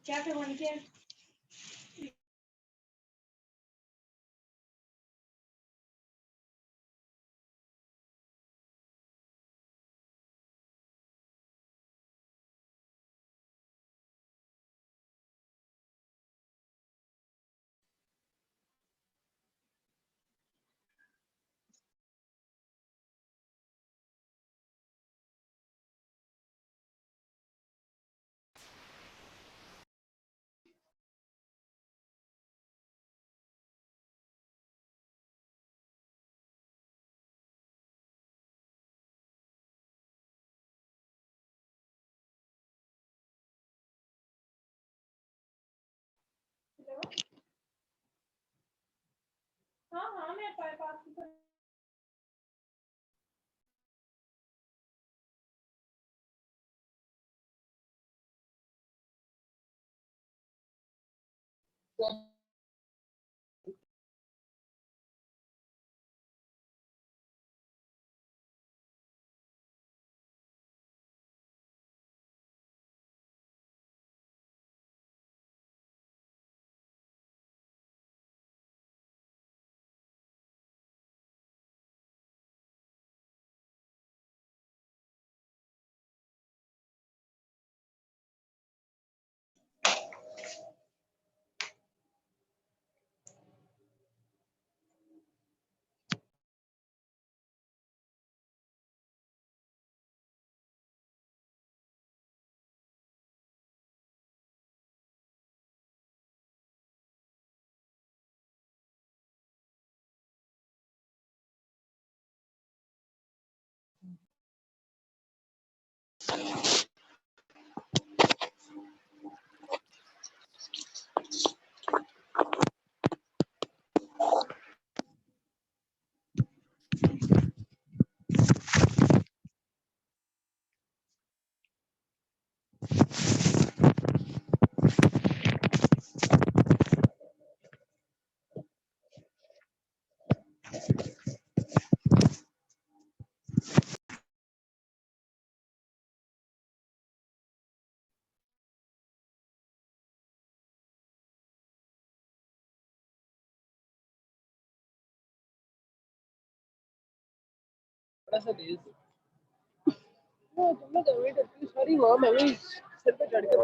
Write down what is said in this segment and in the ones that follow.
Chapter 1 again. हाँ हाँ मैं पास वो तुमने तो वेट इतनी सारी हुआ मैं भी सिर पे चढ़ के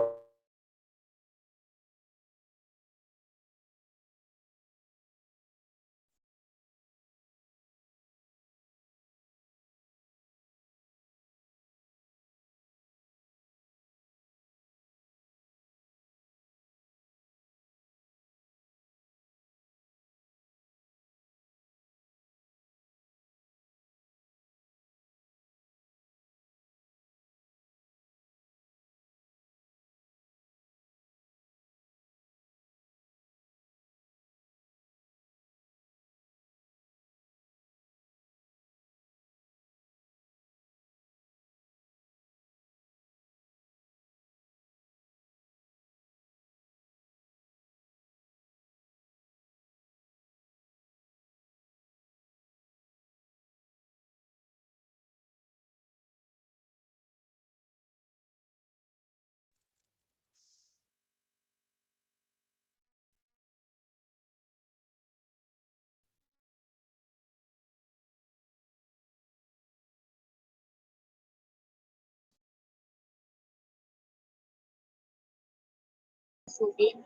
14.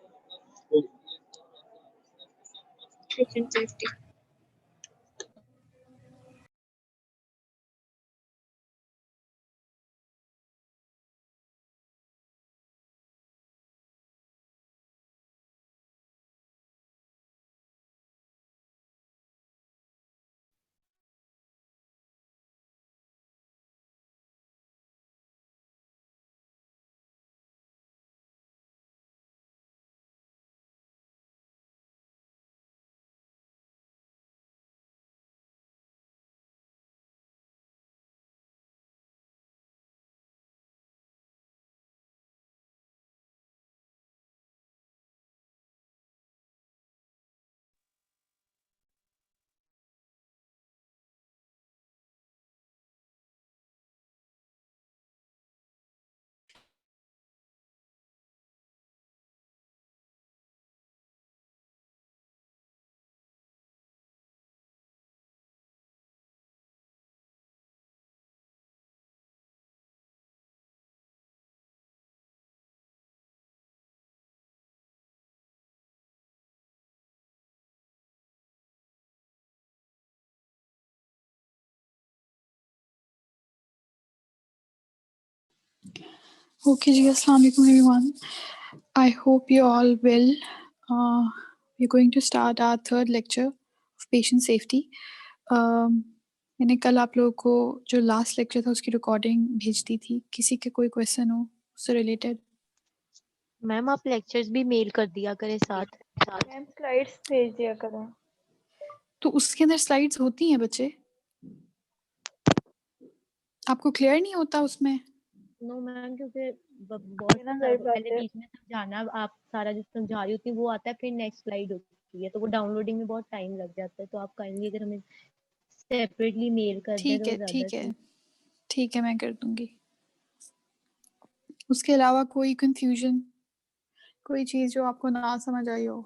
Patient safety. Okay, ji, Assalamu alaikum everyone. I hope you all well. We're going to start our third lecture of patient safety. मैंने कल आप लोगों को जो लास्ट लेक्चर था उसकी रिकॉर्डिंग भेज दी थी. किसी के कोई क्वेश्चन हो उससे रिलेटेड? मैम आप लेक्चर्स भी मेल कर दिया करें साथ. मैम स्लाइड्स भेज दिया करें. तो उसके अंदर स्लाइड्स होती हैं बच्चे? आपको क्लियर नहीं होता उसमें? नो मैम, क्योंकि बहुत पहले बीच में समझाना, आप सारा जो समझा रही होती वो आता है, फिर नेक्स्ट स्लाइड होती है, तो वो डाउनलोडिंग में बहुत टाइम लग जाता है. तो आप काइंडली अगर हमें सेपरेटली मेल कर दें तो ज्यादा ठीक है मैं कर दूंगी. उसके अलावा कोई कंफ्यूजन, कोई चीज जो आपको ना समझ आई हो?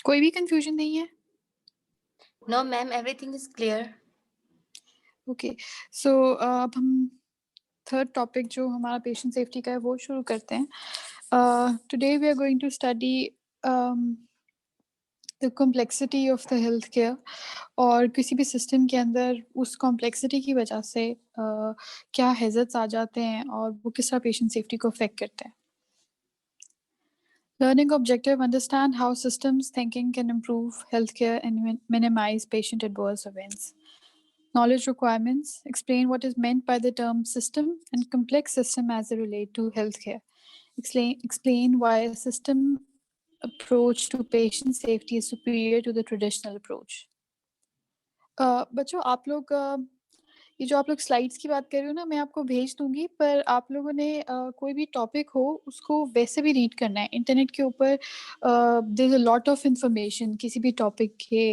कोई भी कंफ्यूजन नहीं है? No, ma'am, everything is clear. Okay, so अब हम थर्ड टॉपिक जो हमारा पेशेंट सेफ्टी का है वो शुरू करते हैं. Today we are going to study the complexity of the health care, और किसी भी सिस्टम के अंदर उस कॉम्प्लेक्सिटी की वजह से क्या हैज़र्ड्स आ जाते हैं और वो किस तरह पेशेंट सेफ्टी को अफेक्ट करते हैं. Learning objective: understand how systems thinking can improve healthcare and minimize patient adverse events. Knowledge requirements: explain what is meant by the term system and complex system as they relate to healthcare. Explain why a system approach to patient safety is superior to the traditional approach. बच्चों आप लोग ये जो आप लोग slides की बात कर रहे हो ना, मैं आपको भेज दूंगी, पर आप लोगों ने कोई भी टॉपिक हो उसको वैसे भी रीड करना है. इंटरनेट के ऊपर there is a lot of information किसी भी टॉपिक के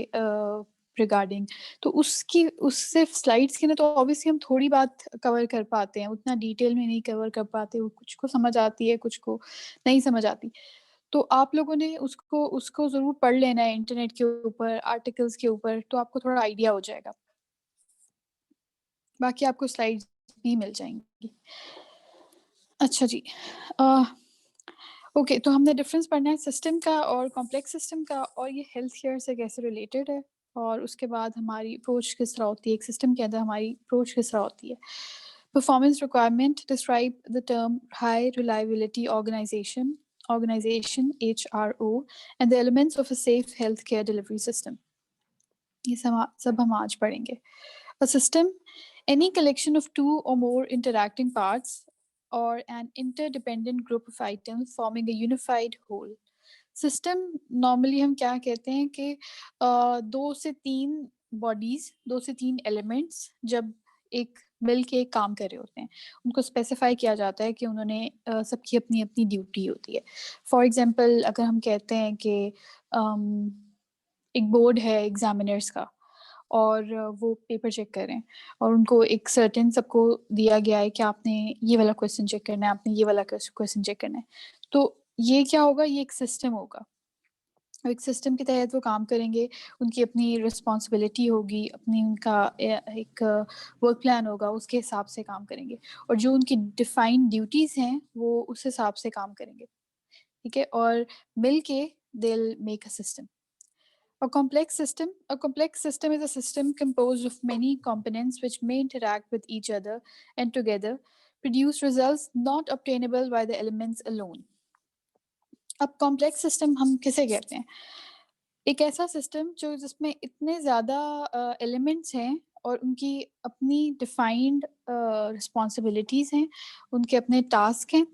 रिगार्डिंग. तो उससे स्लाइड्स के ना तो ऑब्वियसली हम थोड़ी बात कवर कर पाते हैं, उतना डिटेल में नहीं कवर कर पाते. वो कुछ को समझ आती है, कुछ को नहीं समझ आती. तो आप लोगों ने उसको उसको ज़रूर पढ़ लेना है इंटरनेट के ऊपर, आर्टिकल्स के ऊपर, तो आपको थोड़ा आइडिया हो जाएगा. बाकी आपको स्लाइड्स भी मिल जाएंगी. अच्छा जी, ओके, तो हमने डिफरेंस पढ़ना है सिस्टम का और कॉम्प्लेक्स सिस्टम का, और ये हेल्थ केयर से कैसे रिलेटेड है, और उसके बाद हमारी अप्रोच किस तरह होती है, एक सिस्टम के अंदर हमारी अप्रोच किस तरह होती है. Performance requirement: describe the term high reliability organization HRO and the elements of a safe healthcare delivery system. ये सब हम आज पढ़ेंगे. A system: any collection of two or more interacting parts or an interdependent group of items forming a unified whole. System normally हम क्या कहते हैं कि 2 से 3 बॉडीज, 2 से 3 एलिमेंट्स जब एक मिल के काम कर रहे होते हैं, उनको स्पेसिफाई किया जाता है कि उन्होंने सबकी अपनी अपनी ड्यूटी होती है. फॉर एग्जांपल अगर हम कहते हैं कि एक बोर्ड है एग्जामिनर्स का, और वो पेपर चेक कर रहे हैं और उनको एक सर्टेन सबको दिया गया है कि आपने ये वाला क्वेश्चन चेक करना है, आपने ये वाला क्वेश्चन चेक करना है। तो ये क्या होगा, ये एक सिस्टम होगा, एक सिस्टम के तहत वो काम करेंगे, उनकी अपनी रिस्पॉन्सिबिलिटी होगी, अपनी उनका एक वर्क प्लान होगा, उसके हिसाब से काम करेंगे और जो उनकी डिफाइंड ड्यूटीज़ हैं वो उस हिसाब से काम करेंगे, ठीक है, और मिल के they will make a system. A complex system is a system composed of many components which may interact with each other and together produce results not obtainable by the elements alone. अब complex system हम किसे कहते हैं? एक ऐसा system जो जिसमें इतने ज़्यादा एलिमेंट्स हैं और उनकी अपनी डिफाइंड रिस्पॉन्सिबिलिटीज़ हैं, उनके अपने टास्क हैं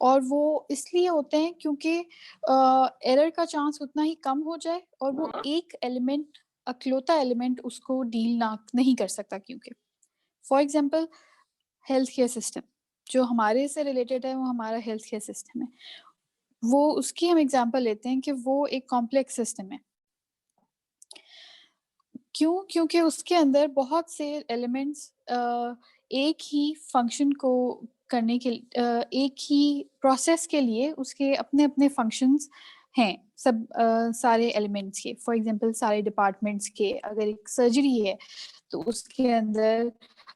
और वो इसलिए होते हैं क्योंकि एरर का चांस उतना ही कम हो जाए और वो एक एलिमेंट, अकलौता एलिमेंट उसको डील ना नहीं कर सकता। क्योंकि for example health care system जो हमारे से रिलेटेड है, वो हमारा हेल्थ केयर सिस्टम है, वो उसकी हम एग्जांपल लेते हैं कि वो एक कॉम्प्लेक्स सिस्टम है। क्यों? क्योंकि उसके अंदर बहुत से एलिमेंट्स एक ही फंक्शन को करने के एक ही प्रोसेस के लिए उसके अपने-अपने फंक्शंस हैं, सब सारे एलिमेंट्स के। फॉर एग्जांपल सारे डिपार्टमेंट्स के, अगर एक सर्जरी है तो उसके अंदर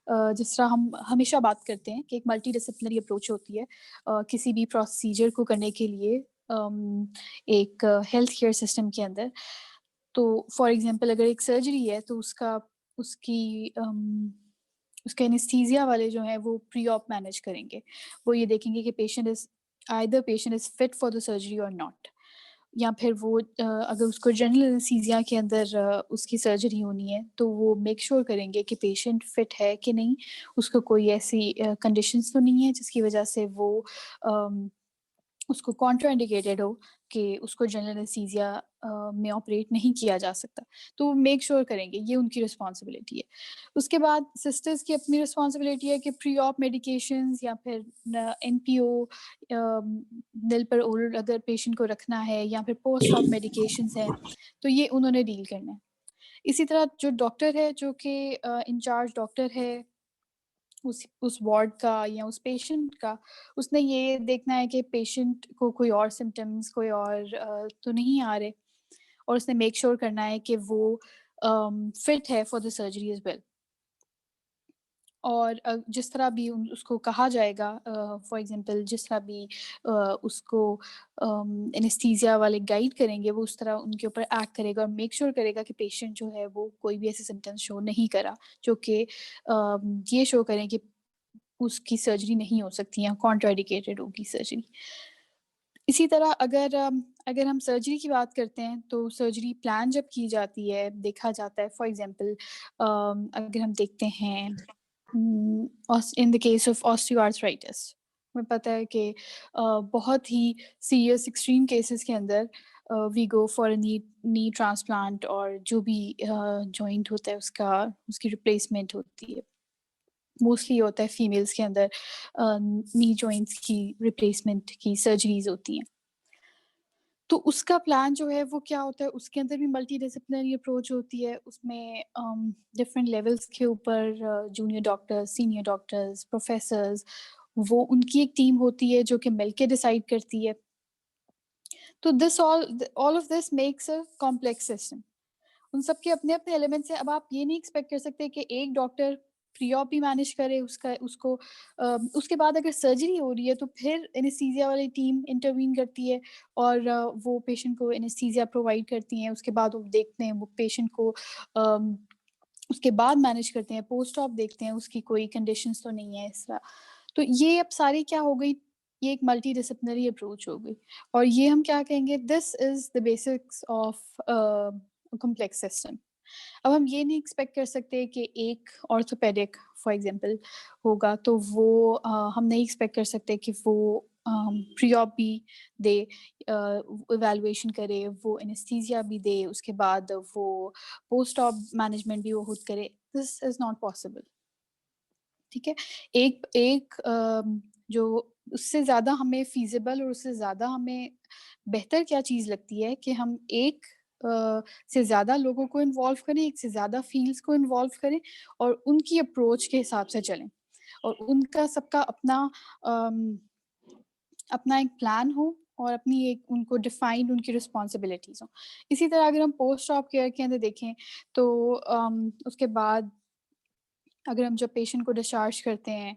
जिस तरह हम हमेशा बात करते हैं कि एक मल्टीडिसिप्लिनरी अप्रोच होती है किसी भी प्रोसीजर को करने के लिए एक हेल्थ केयर सिस्टम के अंदर। तो फॉर एग्जांपल अगर एक सर्जरी है तो उसका एनेस्थीसिया वाले जो हैं वो प्री ऑप मैनेज करेंगे। वो ये देखेंगे कि patient is fit for the surgery और नॉट, या फिर वो अगर उसको जनरल एनेस्थीसिया के अंदर उसकी सर्जरी होनी है तो वो मेक श्योर करेंगे कि पेशेंट फिट है कि नहीं, उसको कोई ऐसी कंडीशंस तो नहीं है जिसकी वजह से वो उसको कॉन्ट्राइंडिकेटेड हो कि उसको जनरल एनेस्थीसिया में ऑपरेट नहीं किया जा सकता। तो वो मेक श्योर करेंगे, ये उनकी रिस्पॉन्सिबिलिटी है। उसके बाद सिस्टर्स की अपनी रिस्पॉन्सिबिलिटी है कि प्री ऑप मेडिकेशंस या फिर एनपीओ निल पर ओरल अगर पेशेंट को रखना है या फिर पोस्ट ऑप मेडिकेशंस हैं, तो ये उन्होंने डील करना है। इसी तरह जो डॉक्टर है, जो कि इंचार्ज डॉक्टर है उस वार्ड का या उस पेशेंट का, उसने ये देखना है कि पेशेंट को कोई और सिम्पटम्स कोई और तो नहीं आ रहे और उसने मेक श्योर करना है कि वो फिट है for the surgery as well. और जिस तरह भी उसको कहा जाएगा, फॉर एग्जांपल जिस तरह भी उसको एनेस्थीसिया वाले गाइड करेंगे, वो उस तरह उनके ऊपर एक्ट करेगा और मेक श्योर करेगा कि पेशेंट जो है वो कोई भी ऐसे सिम्टम्स शो नहीं करा जो कि ये शो करें कि उसकी सर्जरी नहीं हो सकती या कॉन्ट्राइंडिकेटेड होगी सर्जरी। इसी तरह अगर हम सर्जरी की बात करते हैं तो सर्जरी प्लान जब की जाती है, देखा जाता है, फॉर एग्जांपल अगर हम देखते हैं in the case of osteoarthritis, हमें पता है कि बहुत ही सीरियस एक्सट्रीम केसेस के अंदर we go for a knee transplant और जो भी जॉइंट होता है उसकी रिप्लेसमेंट होती है। मोस्टली होता है फीमेल्स के अंदर नी जॉइंट्स की रिप्लेसमेंट की सर्जरीज होती हैं। तो उसका प्लान जो है वो क्या होता है, उसके अंदर भी मल्टी डिसिप्लिनरी अप्रोच होती है। उसमें डिफरेंट लेवल्स के ऊपर junior doctors, senior doctors, professors, वो उनकी एक टीम होती है जो कि मिलके डिसाइड करती है। तो all of this makes a complex system. उन सब के अपने-अपने एलिमेंट्स हैं। अब आप ये नहीं एक्सपेक्ट कर सकते कि एक डॉक्टर प्री ऑप भी मैनेज करे उसके बाद अगर सर्जरी हो रही है तो फिर एनेस्थीसिया वाली टीम इंटरवीन करती है और वो पेशेंट को एनेस्थीसिया प्रोवाइड करती हैं। उसके बाद वो देखते हैं वो पेशेंट को उसके बाद मैनेज करते हैं, पोस्ट ऑप देखते हैं उसकी कोई कंडीशंस तो नहीं है इस तरह। तो ये अब सारी क्या हो गई, ये एक मल्टी डिसिप्लिनरी अप्रोच हो गई और ये हम क्या कहेंगे, this is the basics of complex system. अब हम ये नहीं एक्सपेक्ट कर सकते कि एक ऑर्थोपेडिक फॉर एग्जांपल होगा तो वो हम नहीं एक्सपेक्ट कर सकते कि वो प्री ऑप भी दे, इवैल्यूएशन करे, वो एनेस्थीसिया भी दे, उसके बाद वो पोस्ट ऑप मैनेजमेंट भी वो खुद करे। दिस इज़ नॉट पॉसिबल, ठीक है। एक जो उससे ज़्यादा हमें फ़ीज़िबल और उससे ज़्यादा हमें बेहतर क्या चीज़ लगती है कि हम एक से ज़्यादा लोगों को इन्वॉल्व करें, एक से ज़्यादा फील्ड्स को इन्वॉल्व करें और उनकी अप्रोच के हिसाब से चलें और उनका सबका अपना एक प्लान हो और अपनी एक उनको डिफाइंड उनकी रिस्पॉन्सिबिलिटीज हो। इसी तरह अगर हम पोस्ट ऑप केयर के अंदर देखें तो उसके बाद अगर हम जब पेशेंट को डिस्चार्ज करते हैं,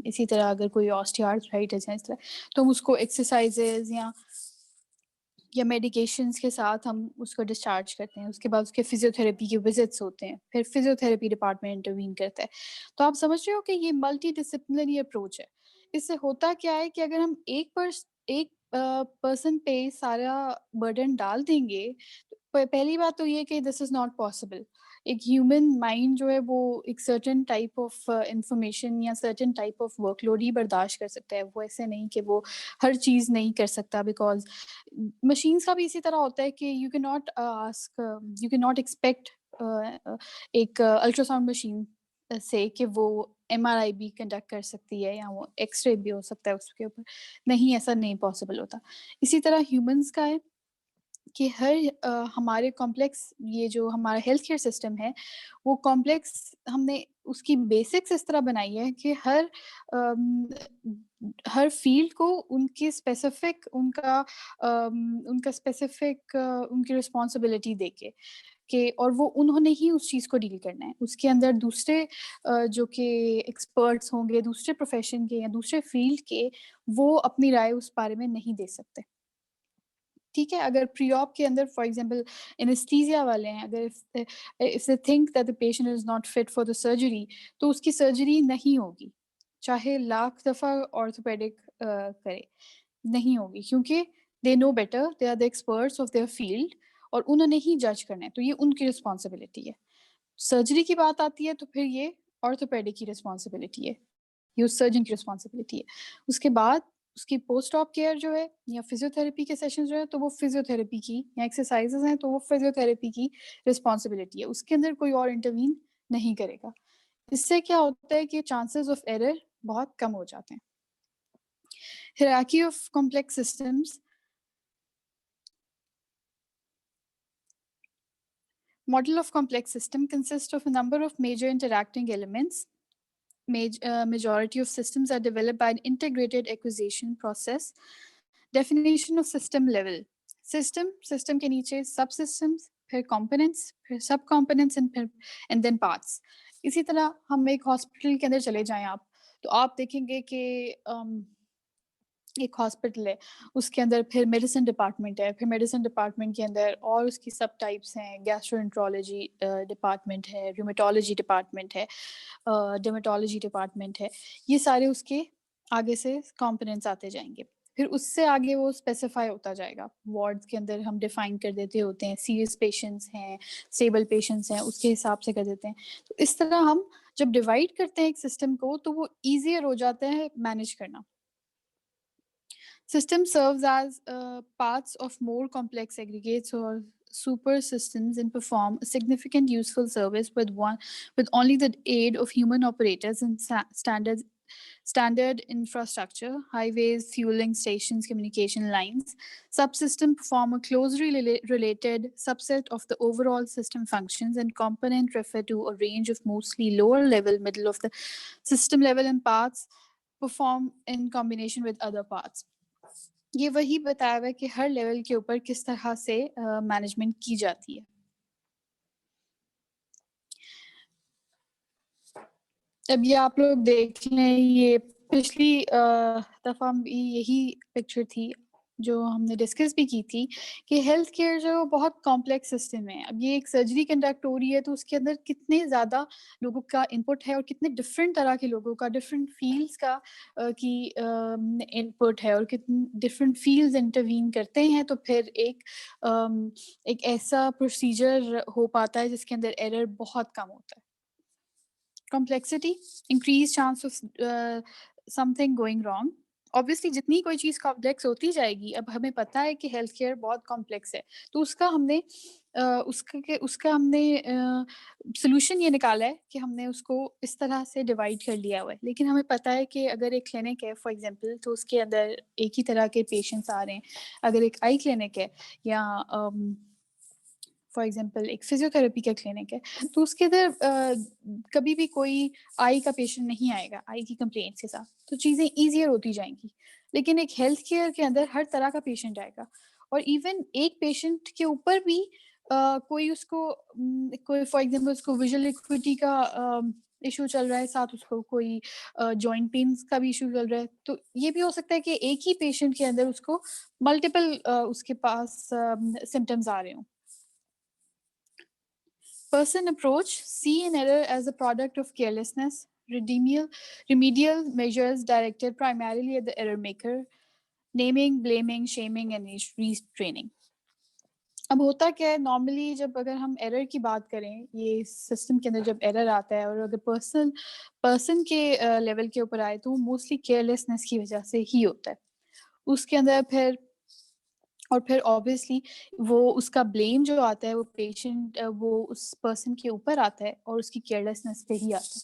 इसी तरह अगर कोई ऑस्टियोआर्थराइटिस है इस तरह, तो हम उसको एक्सरसाइजेज या मेडिकेशंस के साथ हम उसको डिस्चार्ज करते हैं। उसके बाद उसके फिजियोथेरेपी के विजिट्स होते हैं, फिर फिजियोथेरेपी डिपार्टमेंट इंटरवीन करता है। तो आप समझ रहे हो कि ये मल्टी डिसिप्लिनरी अप्रोच है। इससे होता क्या है कि अगर हम एक पर्सन पे सारा बर्डन डाल देंगे, तो पहली बात तो ये कि दिस इज नॉट पॉसिबल। एक ह्यूमन माइंड जो है वो एक सर्टेन टाइप ऑफ इंफॉर्मेशन या सर्टेन टाइप ऑफ वर्कलोड ही बर्दाश्त कर सकता है। वो ऐसे नहीं कि वो हर चीज़ नहीं कर सकता, बिकॉज मशीन्स का भी इसी तरह होता है कि यू कैन नॉट एक्सपेक्ट एक अल्ट्रासाउंड मशीन से कि वो MRI भी कंडक्ट कर सकती है या वो एक्सरे भी हो सकता है उसके ऊपर। नहीं, ऐसा नहीं पॉसिबल होता। इसी तरह ह्यूमंस का है कि हमारे कॉम्प्लेक्स ये जो हमारा हेल्थ केयर सिस्टम है वो कॉम्प्लेक्स हमने उसकी बेसिक्स इस तरह बनाई है कि हर फील्ड को उनकी स्पेसिफिक उनकी रिस्पॉन्सिबिलिटी देके कि और वो उन्होंने ही उस चीज़ को डील करना है। उसके अंदर दूसरे जो कि एक्सपर्ट्स होंगे दूसरे प्रोफेशन के या दूसरे फील्ड के, वो अपनी राय उस बारे में नहीं दे सकते। ठीक है, अगर प्री ऑप के अंदर फॉर एग्जांपल एनेस्थीसिया वाले हैं, अगर if they think that the patient is not fit for the surgery, तो उसकी सर्जरी नहीं होगी, चाहे लाख दफ़ा ऑर्थोपेडिक करे, नहीं होगी, क्योंकि they know better, they are the experts of their field और उन्होंने ही जज करना है, तो ये उनकी रिस्पॉन्सिबिलिटी है। सर्जरी की बात आती है तो फिर ये ऑर्थोपेडिक की रिस्पॉन्सिबिलिटी है, ये उस सर्जन की रिस्पॉन्सिबिलिटी है। उसके बाद उसकी पोस्ट ऑप केयर जो है या फिजियोथेरेपी के सेशन जो है, तो वो फिजियोथेरेपी की, या एक्सरसाइजेज हैं तो वो फिजियोथेरेपी की रिस्पॉन्सिबिलिटी है, उसके अंदर कोई और इंटरवीन नहीं करेगा। इससे क्या होता है कि चांसेस ऑफ एरर बहुत कम हो जाते हैं। Hierarchy of complex systems. Model of complex system consists of a number of major interacting elements. Majority of systems are developed by an integrated acquisition process. Definition of system level. System के नीचे subsystems, फिर components, फिर subcomponents and then parts. इसी तरह हम एक hospital के अंदर चले जाएं आप, तो आप देखेंगे कि एक हॉस्पिटल है, उसके अंदर फिर मेडिसिन डिपार्टमेंट है, फिर मेडिसिन डिपार्टमेंट के अंदर और उसकी सब टाइप्स हैं, गैस्ट्रोएंट्रोलॉजी डिपार्टमेंट है, रूमेटोलॉजी डिपार्टमेंट है, डर्मेटोलॉजी डिपार्टमेंट है, ये सारे उसके आगे से कंपोनेंट्स आते जाएंगे। फिर उससे आगे वो स्पेसिफाई होता जाएगा, वार्ड्स के अंदर हम डिफाइन कर देते होते हैं, सीरियस पेशेंट्स हैं, स्टेबल पेशेंट्स हैं, उसके हिसाब से कर देते हैं। तो इस तरह हम जब डिवाइड करते हैं एक सिस्टम को, तो वो ईजियर हो जाता है मैनेज करना। System serves as parts of more complex aggregates or super systems and perform a significant useful service with only the aid of human operators and standard infrastructure, highways, fueling stations, communication lines. Subsystem perform a closely related subset of the overall system functions, and component refer to a range of mostly lower level, middle of the system level, and parts perform in combination with other parts. ये वही बताया हुआ है कि हर level के ऊपर किस तरह से मैनेजमेंट की जाती है। अब ये आप लोग देख लें, ये पिछली दफ़ा यही पिक्चर थी जो हमने डिस्कस भी की थी कि हेल्थ केयर जो बहुत कॉम्प्लेक्स सिस्टम है। अब ये एक सर्जरी कंडक्ट हो रही है, तो उसके अंदर कितने ज़्यादा लोगों का इनपुट है और कितने डिफरेंट तरह के लोगों का, डिफरेंट फील्ड्स का की इनपुट है और कितने डिफरेंट फील्ड्स इंटरवीन करते हैं, तो फिर एक ऐसा प्रोसीजर हो पाता है जिसके अंदर एरर बहुत कम होता है। Complexity, increased chance of something going wrong. Obviously जितनी कोई चीज़ कॉम्प्लेक्स होती जाएगी, अब हमें पता है कि हेल्थ केयर बहुत कॉम्प्लेक्स है, तो उसका हमने सोल्यूशन ये निकाला है कि हमने उसको इस तरह से डिवाइड कर लिया हुआ है। लेकिन हमें पता है कि अगर एक क्लिनिक है फॉर एग्जांपल, तो उसके अंदर एक ही तरह के पेशेंट्स आ रहे हैं। अगर एक आई क्लिनिक है या फॉर एग्जांपल एक फिजियोथेरेपी का क्लिनिक है, तो उसके अंदर कभी भी कोई आई का पेशेंट नहीं आएगा आई की कंप्लेंट्स के साथ, तो चीज़ें ईजियर होती जाएंगी। लेकिन एक हेल्थ केयर के अंदर हर तरह का पेशेंट आएगा, और इवन एक पेशेंट के ऊपर भी कोई उसको कोई फॉर एग्जांपल उसको विजुअल एक्विटी का इशू चल रहा है, साथ उसको कोई जॉइंट पेन्स का भी इशू चल रहा है, तो ये भी हो सकता है कि एक ही पेशेंट के अंदर उसको मल्टीपल उसके पास सिम्टम्स आ रहे हों। Person approach: see an error as a product of carelessness, remedial measures directed primarily at the error maker, naming, blaming, shaming, and retraining. अब होता क्या है, नॉर्मली जब अगर हम एरर की बात करें, ये सिस्टम के अंदर जब एरर आता है और अगर पर्सन के लेवल के ऊपर आए, तो मोस्टली केयरलेसनेस की वजह से ही होता है। उसके अंदर फिर ऑब्वियसली वो उसका ब्लेम जो आता है वो पेशेंट वो उस पर्सन के ऊपर आता है और उसकी केयरलेसनेस पे ही आता है।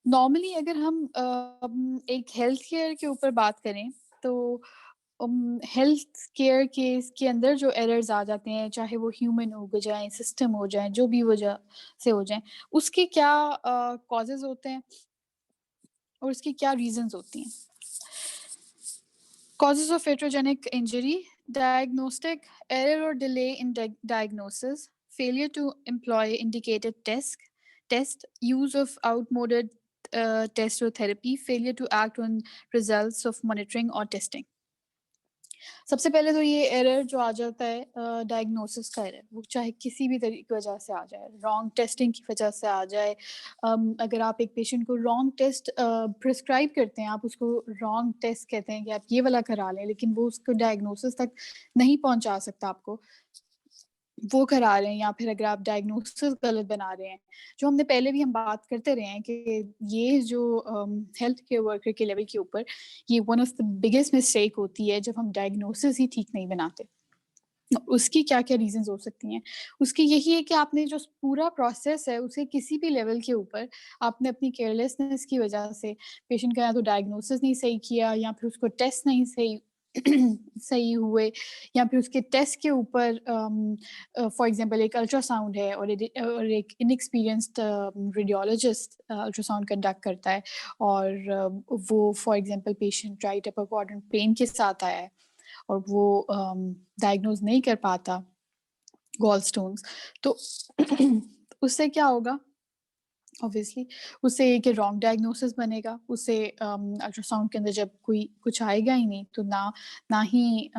नॉर्मली अगर हम एक हेल्थ केयर के ऊपर बात करें, तो हेल्थ केयर के अंदर जो एरर्स आ जाते हैं, चाहे वो ह्यूमन हो जाए, सिस्टम हो जाए, जो भी वजह से हो जाए, उसके क्या कॉजेज होते हैं और उसकी क्या रीजंस होती हैं। Causes of heterogenic injury: diagnostic error or delay in diagnosis, failure to employ indicated test, use of outmoded test or therapy, failure to act on results of monitoring or testing. सबसे पहले तो ये error जो आ जाता है diagnosis का error, वो चाहे किसी भी तरीके की वजह से आ जाए, रॉन्ग टेस्टिंग की वजह से आ जाए। अगर आप एक पेशेंट को रॉन्ग टेस्ट प्रिस्क्राइब करते हैं, आप उसको रॉन्ग टेस्ट कहते हैं कि आप ये वाला करा लें, लेकिन वो उसको डायग्नोसिस तक नहीं पहुंचा सकता आपको, वो करा रहे हैं, या फिर अगर आप डायग्नोसिस गलत बना रहे हैं, जो हमने पहले भी हम बात करते रहे हैं कि ये जो हेल्थ केयर वर्कर के लेवल के ऊपर ये one of the biggest mistake होती है जब हम डायग्नोसिस ही ठीक नहीं बनाते। उसकी क्या क्या रीजंस हो सकती हैं? उसकी यही है कि आपने जो पूरा प्रोसेस है उसे किसी भी लेवल के ऊपर आपने अपनी केयरलेसनेस की वजह से पेशेंट का या तो डायग्नोसिस नहीं सही किया, या फिर उसको टेस्ट नहीं सही हुए, या फिर उसके टेस्ट के ऊपर फॉर एग्जांपल एक अल्ट्रासाउंड है और एक इनएक्सपीरियंस्ड रेडियोलॉजिस्ट अल्ट्रासाउंड कंडक्ट करता है, और वो for example patient right upper quadrant pen के साथ आया है और वो डायग्नोज नहीं कर पाता गॉल स्टोन्स, तो उससे क्या होगा? ऑब्वियसली उससे एक रॉन्ग डायग्नोसिस बनेगा, उससे अल्ट्रासाउंड के अंदर जब कोई कुछ आएगा ही नहीं, तो ना ही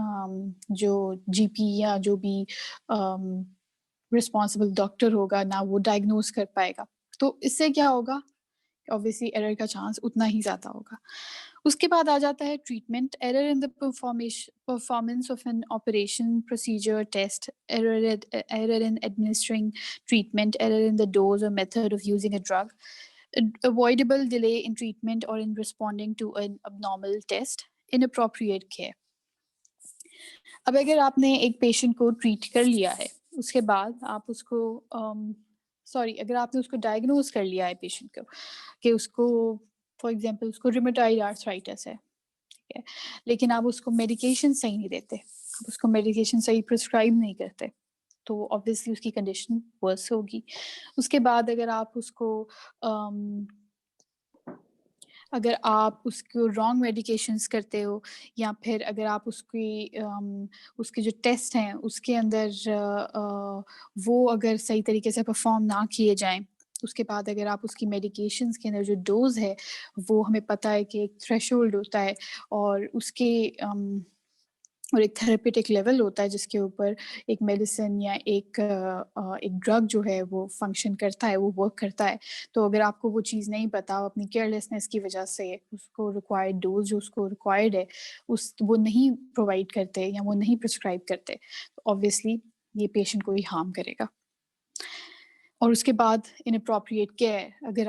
जो जीपी या जो भी रिस्पॉन्सिबल डॉक्टर होगा ना वो डायग्नोज कर पाएगा। तो इससे क्या होगा? ऑब्वियसली एरर का चांस उतना ही ज़्यादा होगा। उसके बाद आ जाता है treatment: error in the performance of an operation, procedure, test, error in administering treatment, error in the dose और method of using a drug, avoidable delay in treatment or in responding to an abnormal test, inappropriate care. अब अगर आपने एक patient को treat कर लिया है, उसके बाद आप उसको अगर आपने उसको डायग्नोज कर लिया है पेशेंट को कि उसको फॉर एग्जांपल उसको रूमेटॉइड आर्थराइटिस है, ठीक है, लेकिन आप उसको मेडिकेशन सही नहीं देते, आप उसको मेडिकेशन सही प्रिस्क्राइब नहीं करते, तो ऑब्वियसली उसकी कंडीशन वर्स होगी। उसके बाद अगर आप उसको रॉन्ग मेडिकेशंस करते हो, या फिर अगर आप उसके जो टेस्ट हैं उसके अंदर वो अगर सही तरीके से परफॉर्म ना किए जाएं, उसके बाद अगर आप उसकी मेडिकेशंस के अंदर जो डोज है वो हमें पता है कि एक थ्रेशोल्ड होता है और एक थेरेपेटिक लेवल होता है जिसके ऊपर एक मेडिसिन या एक ड्रग जो है वो फंक्शन करता है, वो वर्क करता है। तो अगर आपको वो चीज़ नहीं पता, अपनी केयरलेसनेस की वजह से उसको रिक्वायर्ड डोज जो उसको रिक्वायर्ड है वो नहीं प्रोवाइड करते या वो नहीं प्रिस्क्राइब करते, तो ऑब्वियसली ये पेशेंट को ही हार्म करेगा। और उसके बाद इनअप्रोप्रिएट केयर: अगर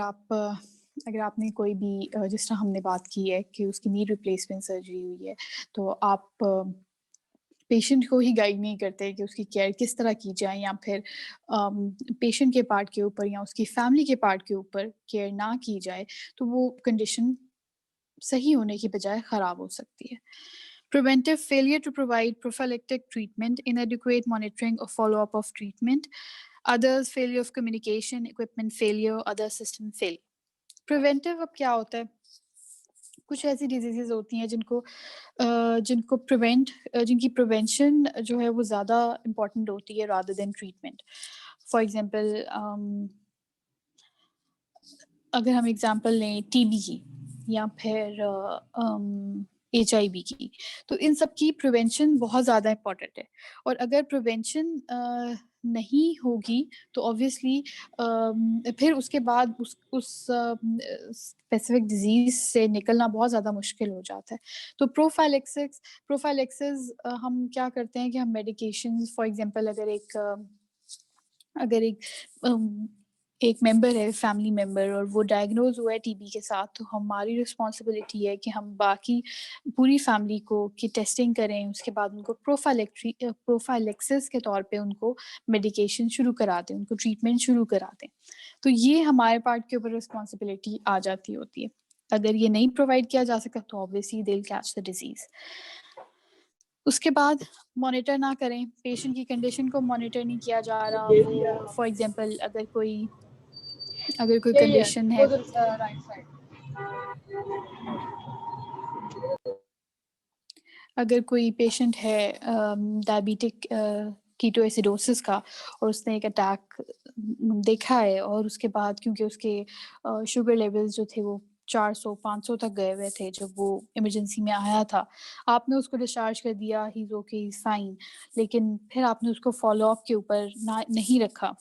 आपने कोई भी जिस तरह हमने बात की है कि उसकी नी रिप्लेसमेंट सर्जरी हुई है, तो आप पेशेंट को ही गाइड नहीं करते कि उसकी केयर किस तरह की जाए, या फिर पेशेंट के पार्ट के ऊपर या उसकी फैमिली के पार्ट के ऊपर केयर ना की जाए, तो वो कंडीशन सही होने की बजाय ख़राब हो सकती है। Preventive failure to provide prophylactic treatment, inadequate monitoring or follow-up of treatment, others failure of communication, equipment failure, other system failure. Preventive अब क्या होता है? कुछ ऐसी डिजीजेस होती हैं जिनको जिनकी प्रिवेंशन जो है वो ज़्यादा इम्पोर्टेंट होती है rather than treatment. For example अगर हम एग्जांपल लें टीबी की या फिर HIV की, तो इन सब की प्रिवेंशन बहुत ज़्यादा इम्पोर्टेंट है. और अगर प्रिवेंशन नहीं होगी तो ऑब्वियसली फिर उसके बाद उस स्पेसिफिक डिजीज से निकलना बहुत ज़्यादा मुश्किल हो जाता है. तो प्रोफाइलेक्सिस हम क्या करते हैं कि हम मेडिकेशन फॉर एग्जांपल अगर एक मेंबर है फैमिली मेंबर और वो डायग्नोज हुआ है टीबी के साथ, तो हमारी रिस्पॉन्सिबिलिटी है कि हम बाकी पूरी फैमिली को की टेस्टिंग करें, उसके बाद उनको प्रोफाइलेक्सिस के तौर पे उनको मेडिकेशन शुरू करा दें, उनको ट्रीटमेंट शुरू करा दें. तो ये हमारे पार्ट के ऊपर रिस्पॉन्सिबिलिटी आ जाती होती है. अगर ये नहीं प्रोवाइड किया जा सकता तो obviously they will catch the disease. उसके बाद मॉनिटर ना करें, पेशेंट की कंडीशन को मॉनिटर नहीं किया जा रहा. वो फॉर एग्जांपल अगर कोई कंडीशन है, Go to the right side. अगर कोई पेशेंट है डायबिटिक कीटोएसिडोसिस का और उसने एक अटैक देखा है और उसके बाद क्योंकि उसके शुगर लेवल्स जो थे वो 400-500 तक गए हुए थे जब वो इमरजेंसी में आया था, आपने उसको डिस्चार्ज कर दिया, he is okay, he is fine, लेकिन फिर आपने उसको फॉलो अप के ऊपर नहीं रखा,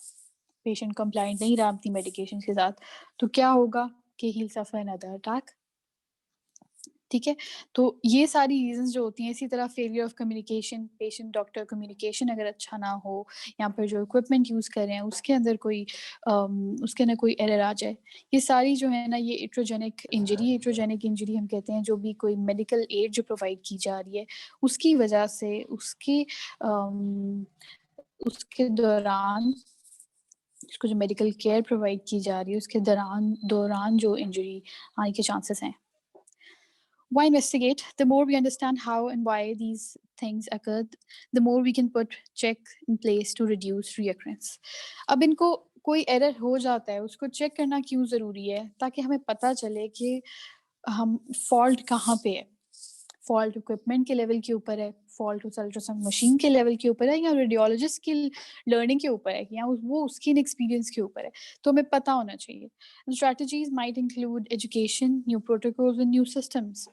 पेशेंट कंप्लाइंट नहीं रहा अपनी मेडिकेशन के साथ, तो क्या होगा कि he will suffer another attack. ठीक है, तो ये सारी रीजंस जो होती हैं. इसी तरह failure of communication, patient doctor communication अगर अच्छा ना हो या फिर जो इक्विपमेंट यूज़ कर रहे हैं उसके अंदर उसके अंदर कोई एरर आ जाए, ये सारी जो है ना ये इट्रोजेनिक इंजरी हम कहते हैं. जो भी कोई मेडिकल एड जो प्रोवाइड की जा रही है उसकी वजह से उसके दौरान उसको जो मेडिकल केयर प्रोवाइड की जा रही है उसके दौरान जो इंजरी आने के चांसेस हैं. Why investigate? The more we understand how and why these things occurred, the more we can put check in place to reduce reoccurrence. अब इनको कोई एरर हो जाता है उसको चेक करना क्यों ज़रूरी है? ताकि हमें पता चले कि हम फॉल्ट कहाँ पे है. फॉल्ट इक्विपमेंट के लेवल के ऊपर है, फॉल्ट उस अल्ट्रासाउंड मशीन के लेवल के ऊपर है, या रेडियोलॉजिस्ट की लर्निंग के ऊपर है, या वो उसकी एक्सपीरियंस के ऊपर है. तो हमें पता होना चाहिए. Strategies might include education, new protocols and new systems.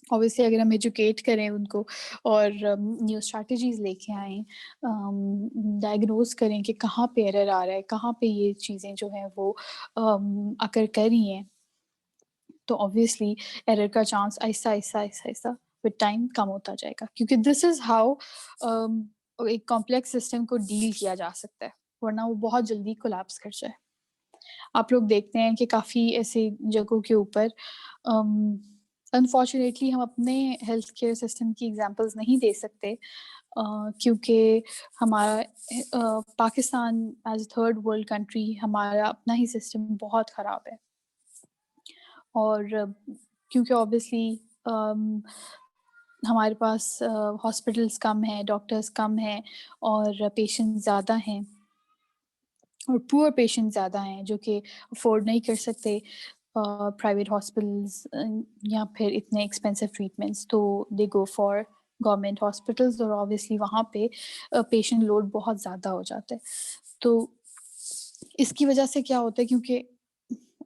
Obviously अगर हम एजुकेट करें उनको और न्यू स्ट्रैटेजीज लेके आएँ, डायग्नोज करें कि कहाँ पे एरर आ रहा है, कहाँ पे ये चीज़ें जो हैं वो अकर कर रही हैं, तो ऑब्वियसली एरर का चांस आहिस्ता विद टाइम कम होता जाएगा. क्योंकि दिस इज़ हाउ एक कॉम्प्लेक्स सिस्टम को डील किया जा सकता है, वरना वो बहुत जल्दी कोलैप्स कर जाए. आप लोग देखते हैं कि काफ़ी ऐसे जगहों के ऊपर अनफॉर्चुनेटली हम अपने हेल्थ केयर सिस्टम की एग्जांपल्स नहीं दे सकते, क्योंकि हमारा Pakistan as third world country हमारा अपना ही सिस्टम बहुत ख़राब है. और क्योंकि ऑब्वियसली हमारे पास हॉस्पिटल्स कम हैं, डॉक्टर्स कम हैं और पेशेंट ज़्यादा हैं और पुअर पेशेंट ज़्यादा हैं जो कि अफोर्ड नहीं कर सकते प्राइवेट हॉस्पिटल्स या फिर इतने एक्सपेंसिव ट्रीटमेंट्स, तो दे गो फॉर गवर्नमेंट हॉस्पिटल्स और ऑब्वियसली वहाँ पे पेशेंट लोड बहुत ज़्यादा हो जाता है. तो इसकी वजह से क्या होता है, क्योंकि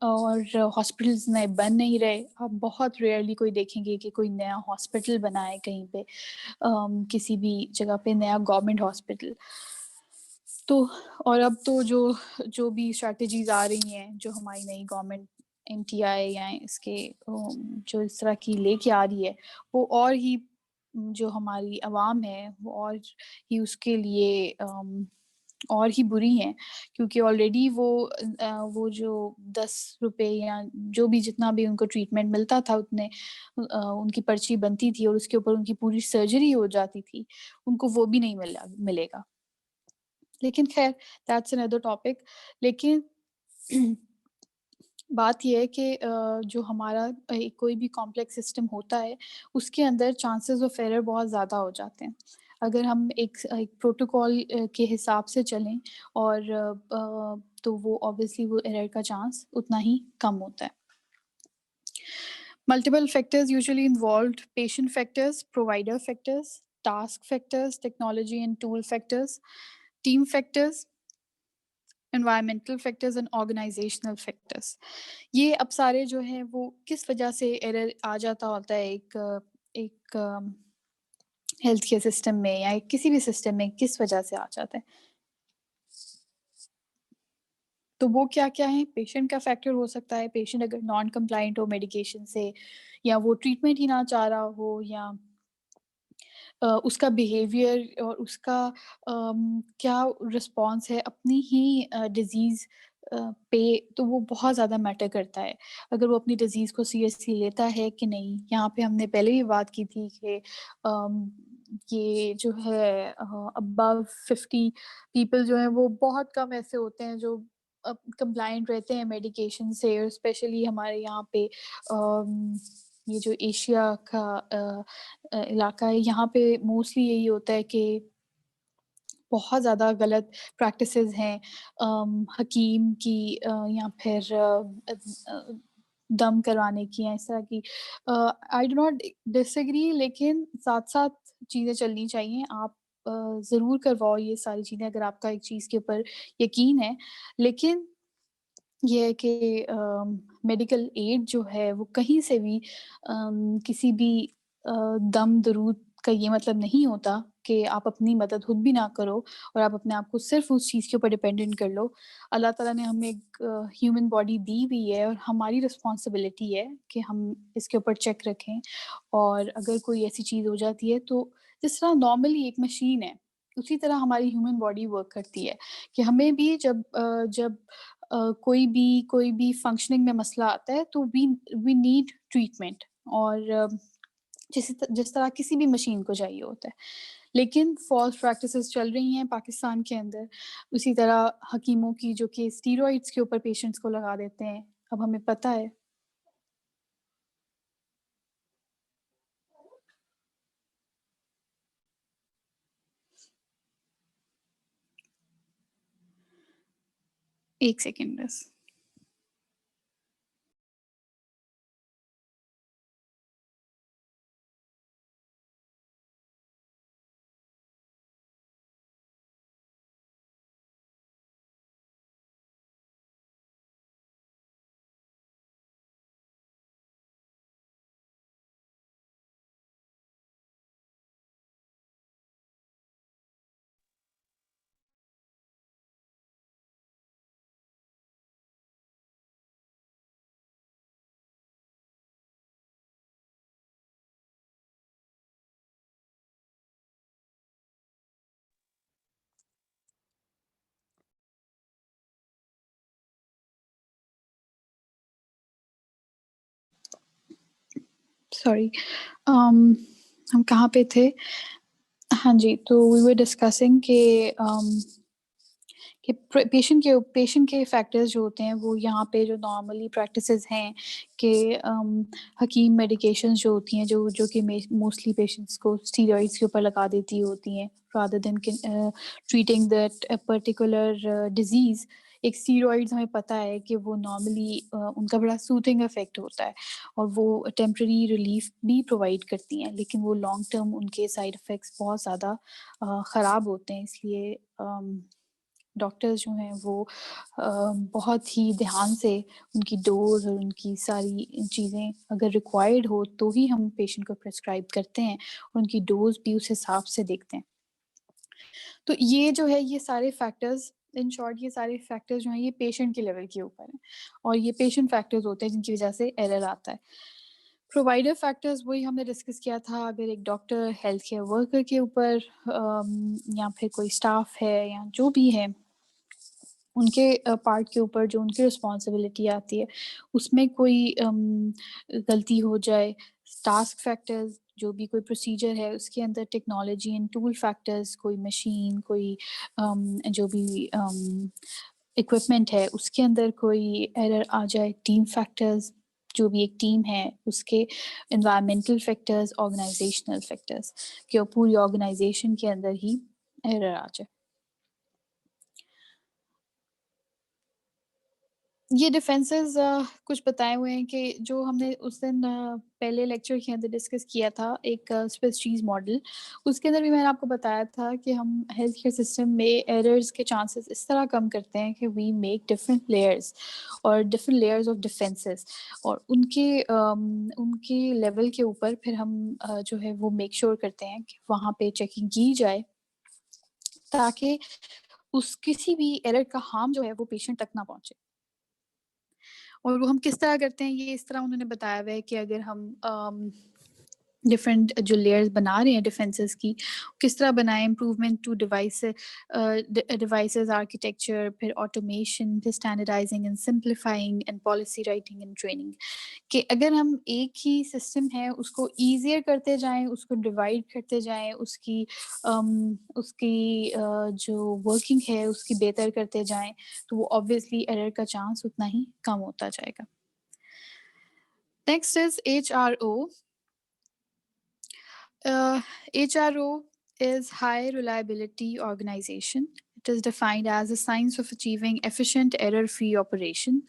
और हॉस्पिटल्स नए बन नहीं रहे. आप बहुत रेयरली कोई देखेंगे कि कोई नया हॉस्पिटल बना है कहीं पे, किसी भी जगह पे नया गवर्नमेंट हॉस्पिटल. तो और अब तो जो भी स्ट्रैटेजीज आ रही हैं जो हमारी नई गवर्नमेंट NTI या इसके जो इस तरह की लेके आ रही है, वो और ही जो हमारी आवाम है वो और ही उसके लिए और ही बुरी हैं. क्योंकि ऑलरेडी वो जो 10 रुपए या जो भी जितना भी उनको ट्रीटमेंट मिलता था उतने उनकी पर्ची बनती थी और उसके ऊपर उनकी पूरी सर्जरी हो जाती थी, उनको वो भी नहीं मिलेगा. लेकिन खैर दैट्स अनदर टॉपिक. लेकिन बात ये है कि जो हमारा कोई भी कॉम्प्लेक्स सिस्टम होता है उसके अंदर चांसेस ऑफ एरर बहुत ज़्यादा हो जाते हैं। अगर हम एक प्रोटोकॉल के हिसाब से चलें और तो वो ऑब्वियसली वो एरर का चांस उतना ही कम होता है। Multiple factors usually involved: patient factors, provider factors, task factors, technology and tool factors, team factors, environmental factors and organizational factors. ये अब सारे जो हैं वो किस वजह से एरर आ जाता होता है एक हेल्थ केयर सिस्टम में या किसी भी सिस्टम में किस वजह से आ जाता है। तो वो क्या-क्या है? पेशेंट का फैक्टर हो सकता है, पेशेंट अगर नॉन कंप्लायंट हो मेडिकेशन से या वो ट्रीटमेंट ही ना चाह रहा हो या उसका बिहेवियर और उसका क्या रिस्पॉन्स है अपनी ही डिज़ीज़ पे, तो वो बहुत ज़्यादा मैटर करता है। अगर वो अपनी डिज़ीज़ को सीरियसली लेता है कि नहीं। यहाँ पे हमने पहले भी बात की थी कि ये जो है अबव 50 पीपल जो हैं वो बहुत कम ऐसे होते हैं जो कंप्लायंट रहते हैं मेडिकेशन से, और स्पेशली हमारे यहाँ पे ये जो एशिया का इलाका है, यहाँ पे मोस्टली यही होता है कि बहुत ज़्यादा गलत प्रैक्टिसेस हैं हकीम की या फिर दम करवाने की या इस तरह की। आई डू नॉट डिसएग्री, लेकिन साथ-साथ चीज़ें चलनी चाहिए। आप ज़रूर करवाओ ये सारी चीज़ें अगर आपका एक चीज़ के ऊपर यकीन है। लेकिन ये है कि मेडिकल एड जो है वो कहीं से भी किसी भी दम दरूद का ये मतलब नहीं होता कि आप अपनी मदद खुद भी ना करो और आप अपने आप को सिर्फ उस चीज़ के ऊपर डिपेंडेंट कर लो। अल्लाह ताला ने हमें एक ह्यूमन बॉडी दी हुई है और हमारी रिस्पॉन्सिबिलिटी है कि हम इसके ऊपर चेक रखें। और अगर कोई ऐसी चीज़ हो जाती है तो जिस तरह नॉर्मली एक मशीन है, उसी तरह हमारी ह्यूमन बॉडी वर्क करती है कि हमें भी जब कोई भी फंक्शनिंग में मसला आता है तो वी नीड ट्रीटमेंट। और जिस तरह किसी भी मशीन को चाहिए होता है। लेकिन फ़ॉल्स प्रैक्टिसेस चल रही हैं पाकिस्तान के अंदर, उसी तरह हकीमों की जो कि स्टीरॉइड्स के ऊपर पेशेंट्स को लगा देते हैं। अब हमें पता है। एक सेकंड बस। सॉरी। हम कहाँ पे थे? हाँ जी, तो वी वर डिस्कसिंग कि पेशेंट के फैक्टर्स जो होते हैं वो यहाँ पे जो नॉर्मली प्रैक्टिसेस हैं कि हकीम मेडिकेशंस जो होती हैं जो कि मोस्टली पेशेंट्स को स्टीरॉइड्स के ऊपर लगा देती होती हैं rather than treating that particular disease. एक स्टीरॉइड्स हमें पता है कि वो नॉर्मली उनका बड़ा सूथिंग इफेक्ट होता है और वो टेम्पररी रिलीफ भी प्रोवाइड करती हैं, लेकिन वो लॉन्ग टर्म उनके साइड इफ़ेक्ट्स बहुत ज़्यादा ख़राब होते हैं। इसलिए डॉक्टर्स जो हैं वो बहुत ही ध्यान से उनकी डोज़ और उनकी सारी चीज़ें अगर रिक्वायर्ड हो तो ही हम पेशेंट को प्रिस्क्राइब करते हैं और उनकी डोज़ भी उस हिसाब से देखते हैं। तो ये जो है ये सारे फैक्टर्स, इन शॉर्ट ये सारे फैक्टर्स जो हैं ये पेशेंट के लेवल के ऊपर हैं और ये पेशेंट फैक्टर्स होते हैं जिनकी वज़ह से एरर आता है। प्रोवाइडर फैक्टर्स वही हमने डिस्कस किया था। अगर एक डॉक्टर हेल्थ केयर वर्कर के ऊपर या फिर कोई स्टाफ है या जो भी है उनके पार्ट के ऊपर जो उनकी रिस्पॉन्सिबिलिटी आती है उसमें कोई गलती हो जाए। टास्क फैक्टर्स जो भी कोई प्रोसीजर है उसके अंदर टेक्नोलॉजी एंड टूल फैक्टर्स, कोई मशीन कोई जो भी इक्विपमेंट है उसके अंदर कोई एरर आ जाए, टीम फैक्टर्स, जो भी एक टीम है उसके एनवायरमेंटल फैक्टर्स, ऑर्गेनाइजेशनल फैक्टर्स, कि वो पूरी ऑर्गेनाइजेशन के अंदर ही एरर आ जाए। ये डिफेंसेस कुछ बताए हुए हैं कि जो हमने उस दिन पहले लेक्चर के अंदर डिस्कस किया था, एक स्विस चीज मॉडल, उसके अंदर भी मैंने आपको बताया था कि हम हेल्थ केयर सिस्टम में एरर्स के चांसेस इस तरह कम करते हैं कि वी मेक डिफरेंट लेयर्स और डिफरेंट लेयर्स ऑफ डिफेंसेस, और उनके लेवल के ऊपर फिर हम जो है वो मेक श्योर करते हैं कि वहाँ पे चेकिंग की जाए ताकि उस किसी भी एरर का हार्म जो है वो पेशेंट तक ना पहुंचे। और वो हम किस तरह करते हैं, ये इस तरह उन्होंने बताया हुआ है कि अगर हम डिफरेंट जो लेयर्स बना रहे हैं डिफेंसेस की, किस तरह बनाएं, इम्प्रूवमेंट टू डिवाइसेस आर्किटेक्चर, फिर ऑटोमेशन, फिर standardising and simplifying and policy writing and training, कि अगर हम एक ही सिस्टम है उसको ईजियर करते जाएं, उसको डिवाइड करते जाएं, उसकी जो वर्किंग है उसकी बेहतर करते जाएं, तो वो ऑब्वियसली एरर का चांस उतना ही कम होता जाएगा। Next is HRO. HRO is high reliability organization. It is defined as a science of achieving efficient error-free operation.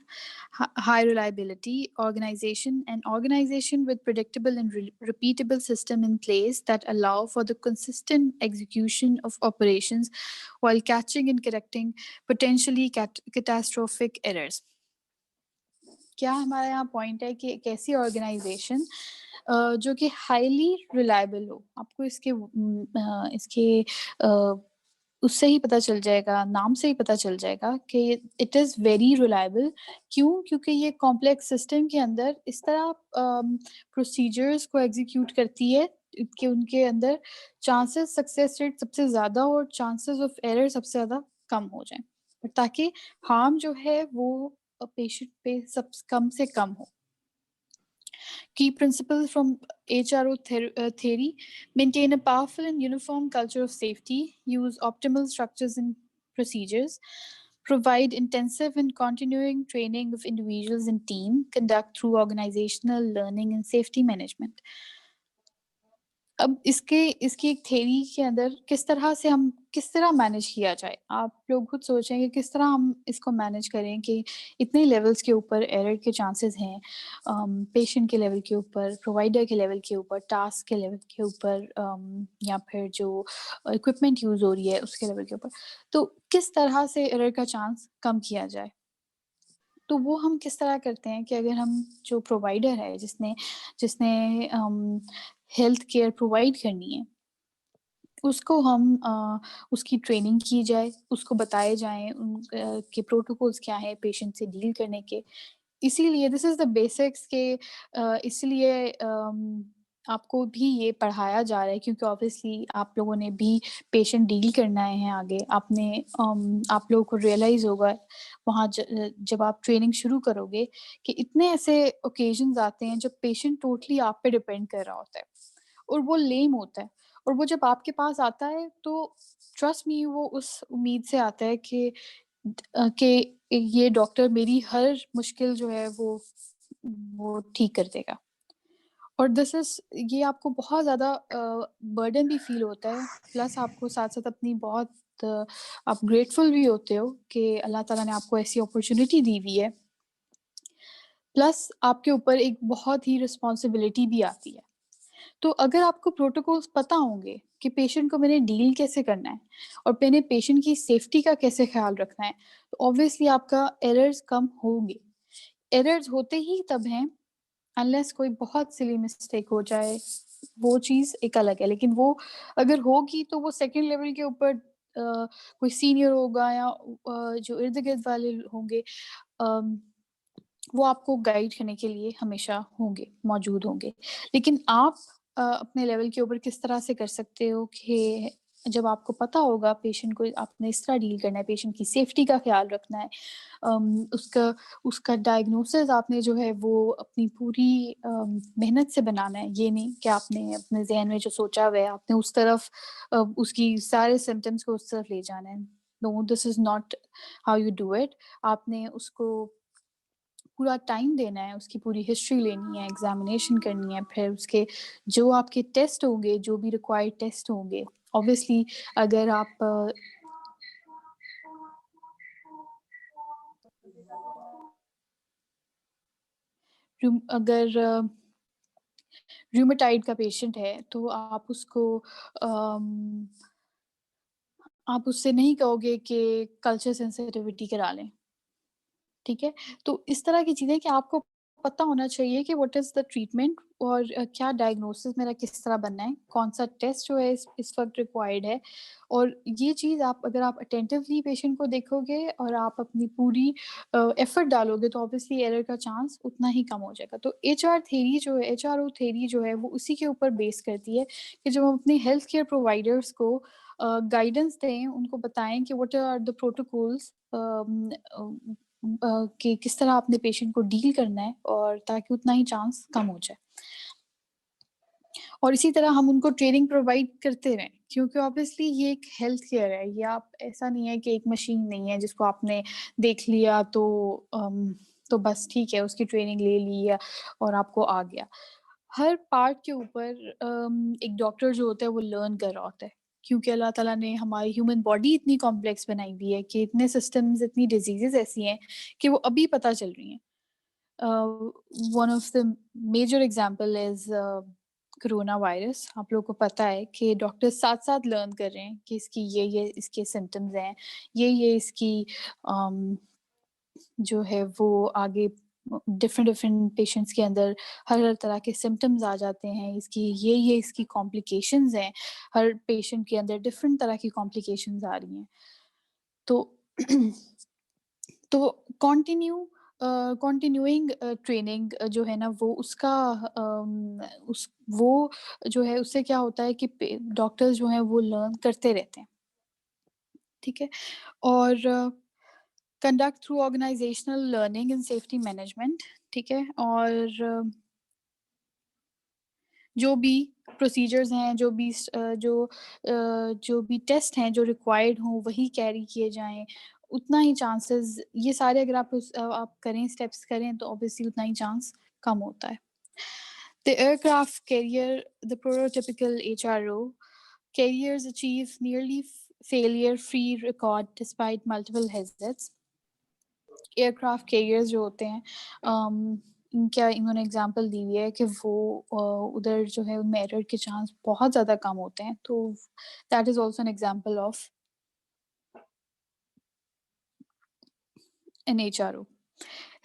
High reliability organization, an organization with predictable and repeatable system in place that allow for the consistent execution of operations while catching and correcting potentially catastrophic errors. क्या हमारा यहाँ point है कि एक ऐसी organisation जो कि highly reliable हो। आपको इसके उससे ही पता चल जाएगा, नाम से ही पता चल जाएगा कि इट इज़ वेरी रिलायबल। क्यों? क्योंकि ये कॉम्प्लेक्स सिस्टम के अंदर इस तरह प्रोसीजर्स को एग्जीक्यूट करती है कि उनके अंदर चांसेस सक्सेस रेट सबसे ज़्यादा और चांसेस ऑफ एरर सबसे ज़्यादा कम हो जाए, ताकि हार्म जो है वो पेशेंट पे सब कम से कम हो। Key principles from HRO theory: maintain a powerful and uniform culture of safety, use optimal structures and procedures, provide intensive and continuing training of individuals and team, conduct through organizational learning and safety management. अब इसकी एक theory के अंदर किस तरह manage किया जाए, आप लोग खुद सोचें कि किस तरह हम इसको मैनेज करें कि इतने लेवल्स के ऊपर एरर के चांसेस हैं, पेशेंट के लेवल के ऊपर, प्रोवाइडर के लेवल के ऊपर, टास्क के लेवल के ऊपर, या फिर जो इक्विपमेंट यूज हो रही है उसके लेवल के ऊपर, तो किस तरह से एरर का चांस कम किया जाए। तो वो हम किस तरह करते हैं कि अगर हम जो प्रोवाइडर है जिसने हेल्थ केयर प्रोवाइड करनी है, उसको हम उसकी ट्रेनिंग की जाए, उसको बताए जाएं के प्रोटोकॉल्स क्या है पेशेंट से डील करने के। इसीलिए दिस इज़ द बेसिक्स के इसलिए आपको भी ये पढ़ाया जा रहा है क्योंकि ऑब्वियसली आप लोगों ने भी पेशेंट डील करना है आगे। आप लोगों को रियलाइज़ होगा वहाँ जब आप ट्रेनिंग शुरू करोगे कि इतने ऐसे ओकेजन्स आते हैं जब पेशेंट टोटली आप पे डिपेंड कर रहा होता है और वो लेम होता है, और वो जब आपके पास आता है तो ट्रस्ट मी वो उस उम्मीद से आता है कि ये डॉक्टर मेरी हर मुश्किल जो है वो ठीक कर देगा। और ये आपको बहुत ज़्यादा बर्डन भी फील होता है, प्लस आपको साथ-साथ अपनी बहुत आप ग्रेटफुल भी होते हो कि अल्लाह ताला ने आपको ऐसी अपॉर्चुनिटी दी हुई है। प्लस आपके ऊपर एक बहुत ही रिस्पॉन्सिबिलिटी भी आती है। तो अगर आपको प्रोटोकॉल्स पता होंगे कि पेशेंट को मैंने डील कैसे करना है और मैंने पेशेंट की सेफ्टी का कैसे ख्याल रखना है, तो ऑब्वियसली आपका एरर्स कम होंगे। एरर्स होते ही तब हैं अनलेस कोई बहुत सिली मिस्टेक हो जाए, वो चीज़ एक अलग है। लेकिन वो अगर होगी तो वो सेकंड लेवल के ऊपर कोई सीनियर होगा या जो इर्द-गिर्द वाले होंगे, अम, वो आपको गाइड करने के लिए हमेशा मौजूद होंगे। लेकिन आप अपने लेवल के ऊपर किस तरह से कर सकते हो कि जब आपको पता होगा पेशेंट को आपने इस तरह डील करना है, पेशेंट की सेफ्टी का ख्याल रखना है, उसका डायग्नोसिस आपने जो है वो अपनी पूरी मेहनत से बनाना है। ये नहीं कि आपने अपने ज़हन में जो सोचा हुआ है आपने उस तरफ उसकी सारे सिम्पटम्स को उस तरफ ले जाना है। No this is not how you do it. आपने उसको पूरा टाइम देना है, उसकी पूरी हिस्ट्री लेनी है, एग्जामिनेशन करनी है, फिर उसके जो आपके टेस्ट होंगे, जो भी रिक्वायर्ड टेस्ट होंगे, ऑब्वियसली अगर आप अगर रूमेटाइड का पेशेंट है तो आप उसको आप उससे नहीं कहोगे कि कल्चर सेंसिटिविटी करा लें, ठीक है। तो इस तरह की चीजें कि आपको पता होना चाहिए कि व्हाट इज द ट्रीटमेंट और क्या डायग्नोसिस मेरा किस तरह बनना है, कौन सा टेस्ट जो है इस वक्त रिक्वायर्ड है। और ये चीज़ आप अगर आप अटेंटिवली पेशेंट को देखोगे और आप अपनी पूरी एफर्ट डालोगे तो ऑब्वियसली एरर का चांस उतना ही कम हो जाएगा। तो एचआर थ्योरी जो है, एचआरओ थ्योरी जो है वो उसी के ऊपर बेस करती है कि जब हम अपने हेल्थ केयर प्रोवाइडर्स को गाइडेंस दें, उनको बताएं कि व्हाट आर द प्रोटोकॉल्स कि किस तरह अपने पेशेंट को डील करना है, और ताकि उतना ही चांस कम हो जाए। और इसी तरह हम उनको ट्रेनिंग प्रोवाइड करते रहें, क्योंकि ऑब्वियसली ये एक हेल्थ केयर है। ये आप ऐसा नहीं है कि एक मशीन नहीं है जिसको आपने देख लिया तो बस ठीक है, उसकी ट्रेनिंग ले ली और आपको आ गया। हर पार्ट के ऊपर एक डॉक्टर जो होता है वो लर्न कर रहा होता है, क्योंकि अल्लाह ताला ने हमारी ह्यूमन बॉडी इतनी कॉम्प्लेक्स बनाई हुई है कि इतने सिस्टम्स, इतनी डिजीजेस ऐसी हैं कि वो अभी पता चल रही हैं। One of the major example is corona virus. आप लोगों को पता है कि डॉक्टर साथ साथ लर्न कर रहे हैं कि इसकी ये इसके सिम्टम्स हैं, ये इसकी जो है वो आगे डिफरेंट डिफरेंट पेशेंट्स के अंदर हर हर तरह के सिम्टम्स आ जाते हैं, इसकी ये इसकी कॉम्प्लिकेशंस हैं। हर पेशेंट के अंदर डिफरेंट तरह की कॉम्प्लिकेशंस आ रही हैं। तो तो कंटिन्यूइंग ट्रेनिंग जो है ना वो उसका उस वो जो है उससे क्या होता है कि डॉक्टर्स जो हैं वो लर्न करते रहते हैं, ठीक है। और conduct through organizational learning and safety management, ठीक है। और जो भी प्रोसीजर्स हैं, जो भी टेस्ट हैं जो रिक्वायर्ड हों वही कैरी किए जाएं, उतना ही चांसेस, ये सारे अगर आप करें, स्टेप्स करें तो ऑब्वियसली उतना ही चांस कम होता है। The aircraft carrier, the prototypical HRO carriers achieve nearly failure-free record despite multiple hazards. Aircraft carriers जो होते हैं इनका इन्होंने एग्जांपल दी हुई है कि वो उधर जो है उनमें एरर के चांस बहुत ज़्यादा कम होते हैं। तो that is also an example of an HRO.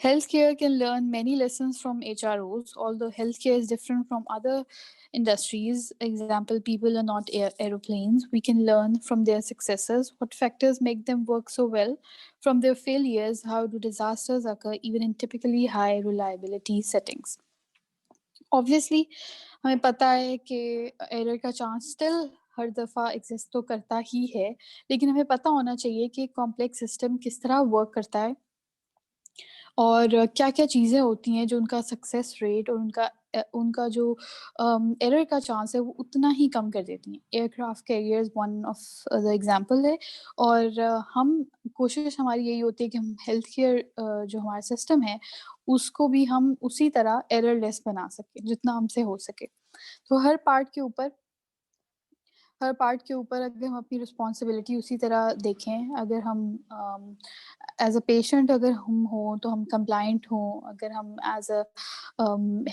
Healthcare can learn many lessons from HROs, although healthcare is different from other industries. Example, people are not aeroplanes. We can learn from their successes, what factors make them work so well. From their failures, how do disasters occur even in typically high reliability settings. Obviously, हमें पता है कि error का chance still हर दफ़ा exist तो करता ही है, लेकिन हमें पता होना चाहिए कि कॉम्प्लेक्स सिस्टम किस तरह वर्क करता है और क्या-क्या चीज़ें होती हैं जो उनका सक्सेस रेट और उनका जो एरर का चांस है वो उतना ही कम कर देती हैं। Aircraft carriers one of the example है। और हम कोशिश हमारी यही होती है कि हम हेल्थ केयर जो हमारा सिस्टम है उसको भी हम उसी तरह एररलेस बना सकें जितना हमसे हो सके। तो हर पार्ट के ऊपर अगर हम अपनी रिस्पॉन्सिबिलिटी उसी तरह देखें, अगर हम एज अ पेशेंट अगर हम हों तो हम कंप्लाइंट हों, अगर हम as a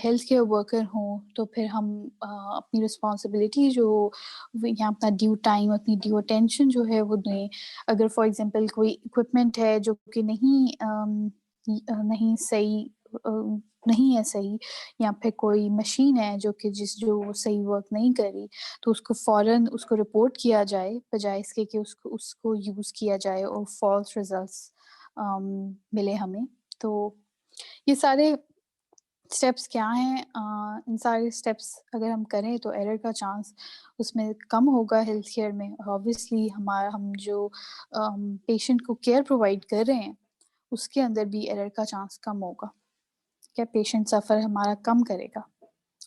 health care worker हों तो फिर हम अपनी रिस्पॉन्सिबिलिटी जो यहाँ अपना ड्यू टाइम, अपनी ड्यू अटेंशन जो है वो दें। अगर फॉर एग्जांपल कोई इक्विपमेंट है जो कि नहीं सही नहीं है सही, या फिर कोई मशीन है जो सही वर्क नहीं कर रही, तो उसको फ़ौरन उसको रिपोर्ट किया जाए, बजाय इसके कि उसको उसको यूज़ किया जाए और फ़ॉल्स रिज़ल्ट्स मिले हमें। तो ये सारे स्टेप्स क्या हैं? इन सारे स्टेप्स अगर हम करें तो एरर का चांस उसमें कम होगा हेल्थ केयर में। और ऑब्वियसली हम जो पेशेंट को केयर प्रोवाइड कर रहे हैं उसके अंदर भी एरर का चांस कम होगा। क्या पेशेंट सफ़र हमारा कम करेगा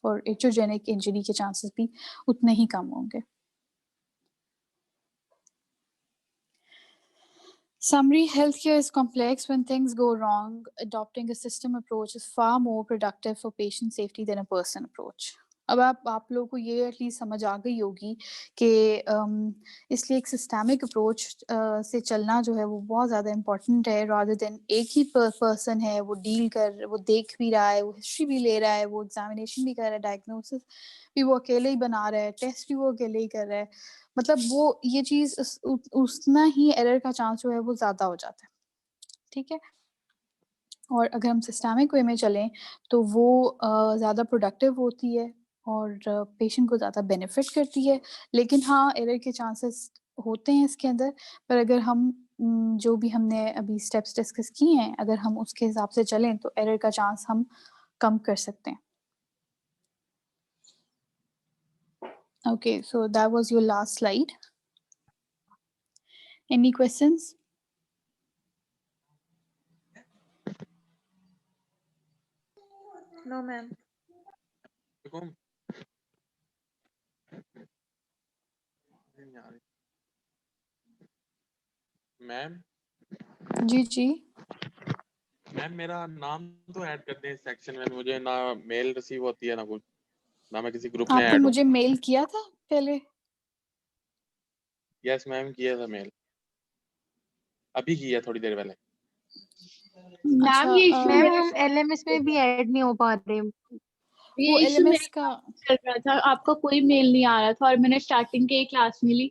और एट्रोजेनिक इंजरी के चांसेस भी उतने ही कम होंगे। Summary: healthcare is complex. When things go wrong, adopting a system approach is far more productive for patient safety than a person approach. अब आप लोगों को ये एटलीस्ट समझ आ गई होगी कि इसलिए एक सिस्टमिक अप्रोच से चलना जो है वो बहुत ज़्यादा इम्पोर्टेंट है, रादर देन एक ही पर्सन है, वो देख भी रहा है, वो हिस्ट्री भी ले रहा है, वो एग्जामिनेशन भी कर रहा है, डायग्नोसिस भी वो अकेले ही बना रहा है, टेस्ट भी वो अकेले ही कर रहा है। मतलब वो ये चीज़ उतना ही एरर का चांस जो है वो ज़्यादा हो जाता है, ठीक है। और अगर हम सिस्टमिक वे में चलें तो वो ज़्यादा प्रोडक्टिव होती है और पेशेंट को ज़्यादा बेनिफिट करती है। लेकिन हाँ, एरर के चांसेस होते हैं इसके अंदर, पर अगर हम जो भी हमने अभी स्टेप्स डिस्कस किए हैं, अगर हम उसके हिसाब से चलें तो एरर का चांस हम कम कर सकते हैं। Okay, so that was your last slide. Any questions? No ma'am. Ma'am ji ma'am मेरा नाम तो ऐड कर दें सेक्शन में, मुझे ना मेल रिसीव होती है ना कुछ, ना मैं किसी ग्रुप में आपने ऐड हूँ। मुझे मेल किया था पहले? यस मैम, किया था मेल, अभी किया थोड़ी देर पहले। मैम ये इशू मैम मेरे हम LMS में भी ऐड नहीं हो पा रहे। ये वो इशू मेरे LMS का चल रहा था, आपका कोई मेल नहीं आ रहा था और मैंने स्टार्टिंग के क्लास में ली।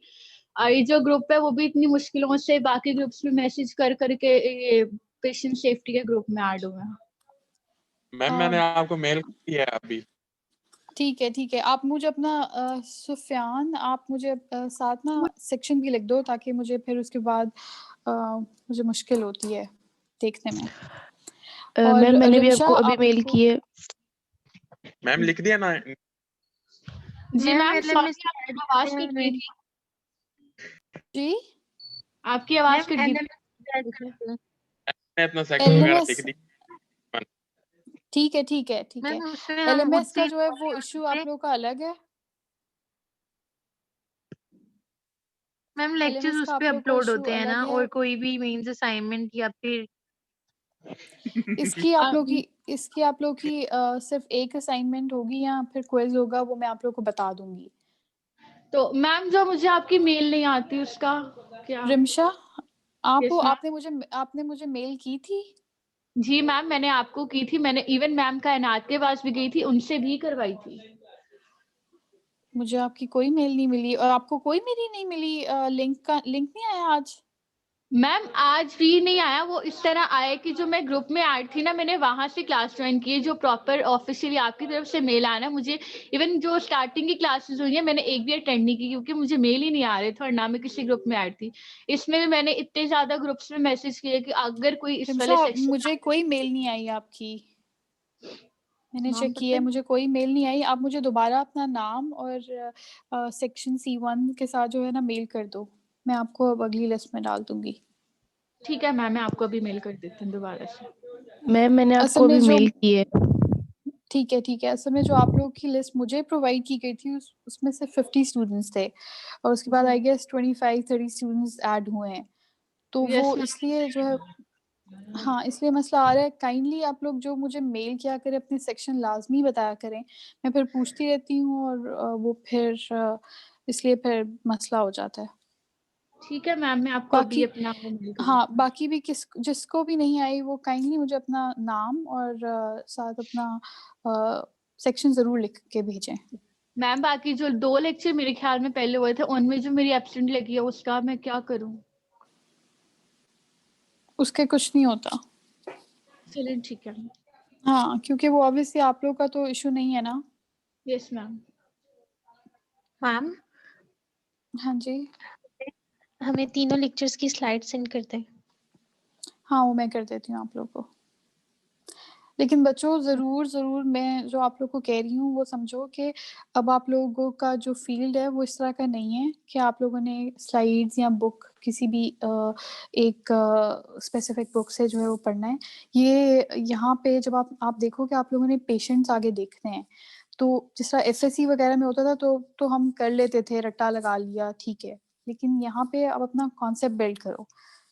ये जो ग्रुप है वो भी इतनी मुश्किलों से बाकी ग्रुप्स में मैसेज कर करके ये पेशेंट सेफ्टी के ग्रुप में ऐड हुए हैं। मैम मैंने आपको मेल किया है अभी। ठीक है, आप मुझे अपना सुफियान, आप मुझे साथ ना सेक्शन भी लिख दो ताकि मुझे फिर उसके बाद मुझे मुश्किल होती है देखने में। और मैम मैंने भी रिमशा, आपको अभी मेल आपको की है। मैम लिख दिया ना? जी मैम, LMS सॉरी आपकी आवाज कट गई थी। जी आपकी आवाज कट गई थी। मैंने अपना सेक्शन वगैरह LMS लिख दी। ठीक है। मैम उसमें हम LMS का उसी जो है वो इशू आप लोगों का अलग है। मैम लेक्चर्स LMS उस का पे आप लोग का अपलोड इशू होते हैं अलग ना, है। और कोई भी मींस असाइनमेंट या फिर इसकी आप लोग की सिर्फ एक असाइनमेंट होगी या फिर क्विज होगा, वो मैं आप लोग को बता दूंगी। तो मैम जो मुझे आपकी मेल नहीं आती उसका क्या? Rimsha, Yes, ma'am. आपने मुझे मेल की थी? जी मैम, मैंने आपको की थी, मैंने इवन मैम का इनायत के पास भी गई थी, उनसे भी करवाई थी। मुझे आपकी कोई मेल नहीं मिली और आपको कोई मेरी नहीं मिली। लिंक नहीं आया आज? मैम आज भी नहीं आया, वो इस तरह आया कि जो मैं ग्रुप में ऐड थी ना, मैंने वहां से क्लास ज्वाइन की है, जो प्रॉपर ऑफिशियली आपकी तरफ से मेल आना मुझे। इवन जो स्टार्टिंग की क्लासेस हुई है मैंने एक भी अटेंड नहीं की क्योंकि मुझे मेल ही नहीं आ रहे थे और ना मैं किसी ग्रुप में ऐड थी। इसमें भी मैंने इतने ज्यादा ग्रुप्स में मैसेज किए कि अगर कोई इस वाले रिमशा, सेक्शन मुझे कोई मेल नहीं आई आपकी। मैंने नाम चेक पता किया है, है? मुझे कोई मेल नहीं आई। आप मुझे दोबारा अपना नाम और सेक्शन C1 के साथ जो है ना मेल कर दो, मैं आपको अब अगली लिस्ट में डाल दूंगी। ठीक है मैम, मैं आपको अभी मेल कर देती हूँ दोबारा से। मैम मैंने असल आपको में अभी जो मेल की है। ठीक है, असल में जो आप लोगों की लिस्ट मुझे प्रोवाइड की गई थी उसमें से 50 स्टूडेंट्स थे और उसके बाद आई गेस 25-30 स्टूडेंट्स ऐड हुए हैं, तो यस वो मैम। इसलिए जो है, हाँ इसलिए मसला आ रहा है। काइंडली आप लोग जो मुझे मेल किया करें अपने सेक्शन लाजमी बताया करें, मैं फिर पूछती रहती हूँ और वो फिर इसलिए फिर मसला हो जाता है। ठीक है मैम, मैं आपको अभी बाकी अपना वो मेल कर हाँ, बाकी भी जिसको भी नहीं आई वो काइंडली मुझे अपना नाम और साथ अपना सेक्शन जरूर लिख के भेजें। मैम बाकी जो 2 लेक्चर मेरे ख्याल में पहले हुए थे उनमें जो मेरी एब्सेंट लगी है उसका मैं क्या करूं? उसके कुछ नहीं होता। चलिए ठीक है। हाँ, क्योंकि वो ऑब्वियसली आप लोग का तो इशू नहीं है ना। Yes ma'am. मैम हाँ जी, हमें तीनों लेक्चर्स की स्लाइड सेंड कर दें। हाँ वो मैं कर देती हूँ आप लोग को। लेकिन बच्चों ज़रूर मैं जो आप लोग को कह रही हूँ वो समझो कि अब आप लोगों का जो फील्ड है वो इस तरह का नहीं है कि आप लोगों ने स्लाइड्स या बुक किसी भी एक स्पेसिफिक बुक से जो है वो पढ़ना है। ये यहाँ पे जब आप देखो कि आप लोगों ने पेशेंट्स आगे देखने हैं, तो जिस तरह FSC वगैरह में होता था तो हम कर लेते थे, रट्टा लगा लिया, ठीक है। लेकिन यहाँ पे आप अपना कॉन्सेप्ट बिल्ड करो।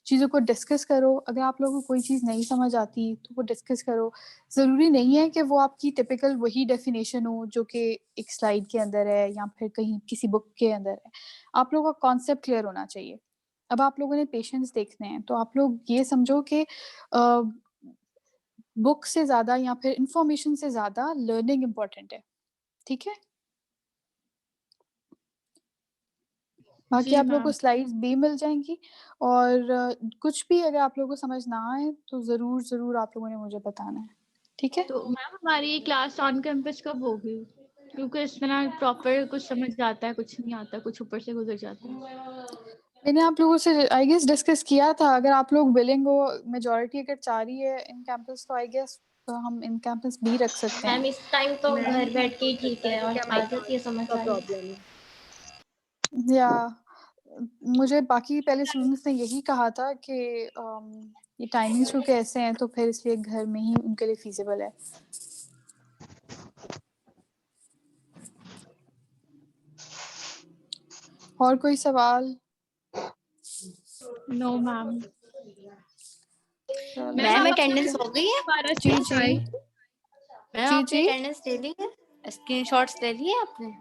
चीज़ों को डिस्कस करो। अगर आप लोगों को कोई चीज़ नहीं समझ आती तो वो डिस्कस करो। ज़रूरी नहीं है कि वो आपकी टिपिकल वही डेफिनेशन हो जो कि एक स्लाइड के अंदर है या फिर कहीं किसी बुक के अंदर है। आप लोगों का कॉन्सेप्ट क्लियर होना चाहिए। अब आप लोगों ने पेशेंट्स देखने हैं तो आप लोग ये समझो कि बुक से ज़्यादा या फिर इंफॉर्मेशन से ज़्यादा लर्निंग इम्पोर्टेंट है। ठीक है, बाकी जी आप लोगों को मैम। स्लाइड्स भी मिल जाएंगी और कुछ भी अगर आप लोगों को समझ ना आए तो ज़रूर ज़रूर आप लोगों ने मुझे बताना है। ठीक है, तो मैम हमारी ये क्लास ऑन कैंपस कब होगी? क्योंकि इसमें ना प्रॉपर कुछ समझ आता है, कुछ नहीं आता, कुछ ऊपर से गुजर जाता है। मैंने आप लोगों से आई गेस डिस्कस किया था। अगर आप लोग विलिंग हो, मेजॉरिटी अगर चाह रही है इन कैंपस, तो आई गेस तो हम इन कैंपस भी रख सकते मैम हैं। इस टाइम तो मैम, घर बैठ के ही ठीक है और क्या आ जाती है समझ का सारी। प्रॉब्लम है? या मुझे बाकी पहले स्टूडेंट्स ने यही कहा था कि ये टाइमिंग्स क्योंकि ऐसे हैं तो फिर इसलिए घर में ही उनके लिए फीजिबल है। और कोई सवाल? No ma'am. चलो, मैम आप अटेंडेंस हो गई है? दोबारा जी से जी बताएं। मैम जी आपने जी अटेंडेंस ले ली है? स्क्रीनशॉट्स ले लिए आपने?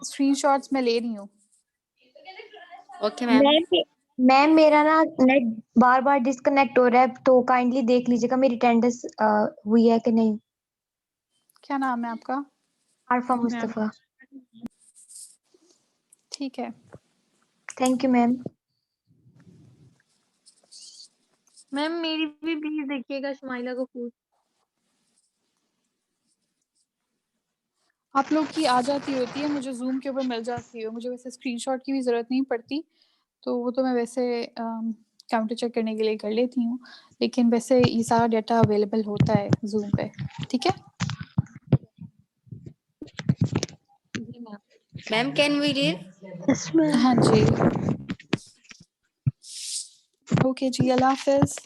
स्क्रीनशॉट्स मैं ले रही हूँ। Okay ma'am. मैम मेरा ना नेट बार बार डिस्कनेक्ट हो रहा है, तो काइंडली देख लीजिएगा मेरी अटेंडेंस हुई है कि नहीं। क्या नाम है आपका? आरफा मैम मुस्तफा। ठीक है, थैंक यू मैम। मैम मेरी भी प्लीज देखिएगा, शुमाइला कपूर। आप लोग की आ जाती होती है, मुझे जूम के ऊपर मिल जाती है। मुझे वैसे स्क्रीनशॉट की भी ज़रूरत नहीं पड़ती, तो वो तो मैं वैसे काउंटर चेक करने के लिए कर लेती हूँ, लेकिन वैसे ये सारा डाटा अवेलेबल होता है जूम पे। ठीक है, ma'am can we leave? Yes ma'am. हाँ जी, ओके जी, अल्लाह हाफिज़।